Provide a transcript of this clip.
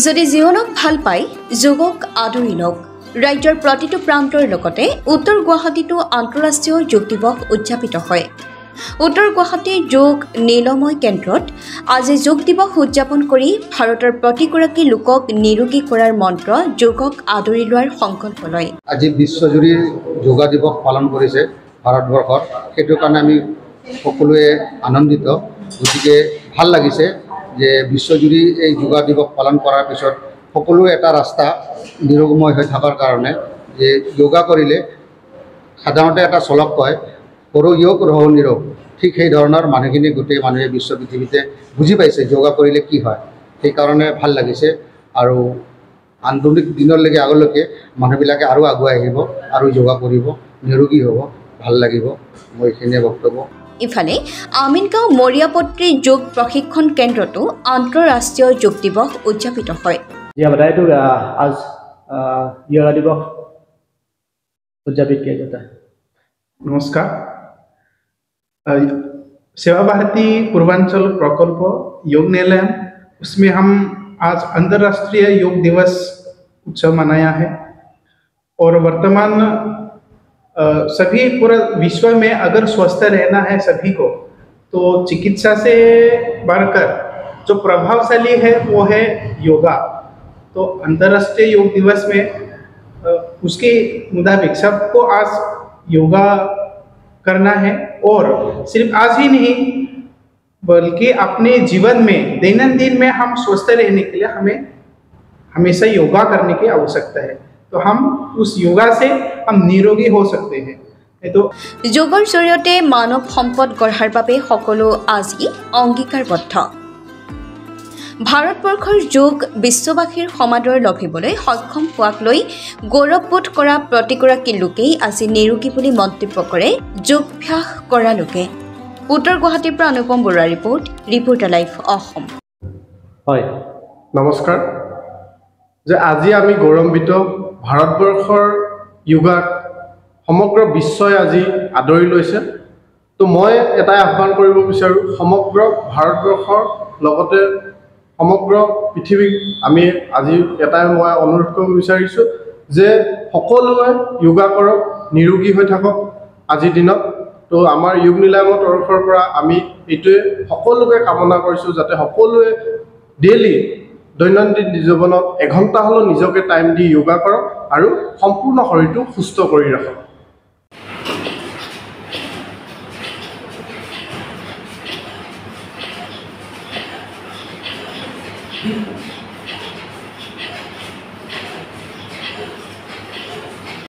যদি জীৱনক ভাল পায় যোগক আদৰি লওক। ৰাজ্যৰ প্ৰতিটো প্ৰান্তৰ লগতে উত্তৰ গুৱাহাটীতো আন্তঃৰাষ্ট্ৰীয় যোগ দিৱস উদযাপিত হয়। উত্তৰ গুৱাহাটীৰ যোগ নীলময় কেন্দ্ৰত আজি যোগ দিৱস উদযাপন কৰি ভাৰতৰ প্ৰতিগৰাকী লোকক নিৰোগী কৰাৰ মন্ত্ৰ যোগক আদৰি লোৱাৰ সংকল্প লয়। আজি বিশ্বজুৰি যোগা দিৱস পালন কৰিছে ভাৰতবৰ্ষত, সেইটো কাৰণে আমি সকলোৱে আনন্দিত। গতিকে ভাল লাগিছে যে বিশ্বজুৰি এই যোগা দিৱস পালন কৰাৰ পিছত সকলোৱে এটা ৰাস্তা নিৰোগময় হৈ থকাৰ কাৰণে যে যোগা কৰিলে সাধাৰণতে এটা চলক কয় কৰো যোগ ৰহ নিৰোগ, ঠিক সেই ধৰণৰ মানুহখিনি গোটেই মানুহে বিশ্ব পৃথিৱীতে বুজি পাইছে যোগা কৰিলে কি হয়। সেইকাৰণে ভাল লাগিছে আৰু আন্দোলিক দিনলৈকে আগলৈকে মানুহবিলাকে আৰু আগুৱাই আহিব আৰু যোগা কৰিব, নিৰোগী হ'ব, ভাল লাগিব। মই এইখিনিয়ে বক্তব্য। ইফালে আমিনগাঁও মৰিয়াপট্টি যোগ প্ৰশিক্ষণ কেন্দ্ৰতো আন্তঃৰাষ্ট্ৰীয় যোগ দিৱস উদযাপিত হয়। जी हाँ बताए तो आज योगा दिवस उद्यापित किया जाता है। नमस्कार। सेवा भारती पूर्वांचल प्रकल्प योग निलयम, उसमें हम आज अंतर्राष्ट्रीय योग दिवस उत्सव मनाया है और वर्तमान सभी पूरा विश्व में अगर स्वस्थ रहना है सभी को, तो चिकित्सा से बढ़कर जो प्रभावशाली है वो है योगा। तो अंतर्राष्ट्रीय योग दिवस में उसके मुताबिक सबको आज योगा करना है और सिर्फ आज ही नहीं बल्कि अपने जीवन में दैनंदिन में हम स्वस्थ रहने के लिए हमें हमेशा योगा करने की आवश्यकता है। तो हम उस योगा से हम निरोगी हो सकते हैं। तो যোগৰ জৰিয়তে মানৱ সম্পদ গঢ়াৰ বাবে সকলো আজি অংগীকাৰবদ্ধ। ভাৰতবৰ্ষৰ যোগ বিশ্ববাসীৰ সমাদৰ লভিবলৈ সক্ষম হোৱাক লৈ গৌৰৱবোধ কৰা প্ৰতিগৰাকী লোকেই আজি নিৰোগী বুলি মন্তব্য কৰে যোগাভ্যাস কৰা লোকে। উত্তৰ গুৱাহাটীৰ পৰা Anupam Barua report, reporter live Assam. হয়, নমস্কাৰ। যে আজি আমি গৌৰৱান্বিত ভাৰতবৰ্ষৰ যোগাক সমগ্ৰ বিশ্বই আজি আদৰি লৈছে। তো মই এটাই আহ্বান কৰিব বিচাৰোঁ, সমগ্ৰ ভাৰতবৰ্ষৰ লগতে সমগ্ৰ পৃথিৱীক আমি আজি এটাই মই অনুৰোধ কৰিব বিচাৰিছোঁ যে সকলোৱে যোগা কৰক, নিৰোগী হৈ থাকক আজিৰ দিনত। তো আমাৰ যোগ নিলামৰ তৰফৰ পৰা আমি এইটোৱে সকলোকে কামনা কৰিছোঁ যাতে সকলোৱে ডেইলি দৈনন্দিন জীৱনত এঘণ্টা হ'লেও নিজকে টাইম দি যোগা কৰক আৰু সম্পূৰ্ণ শৰীৰটো সুস্থ কৰি ৰাখক।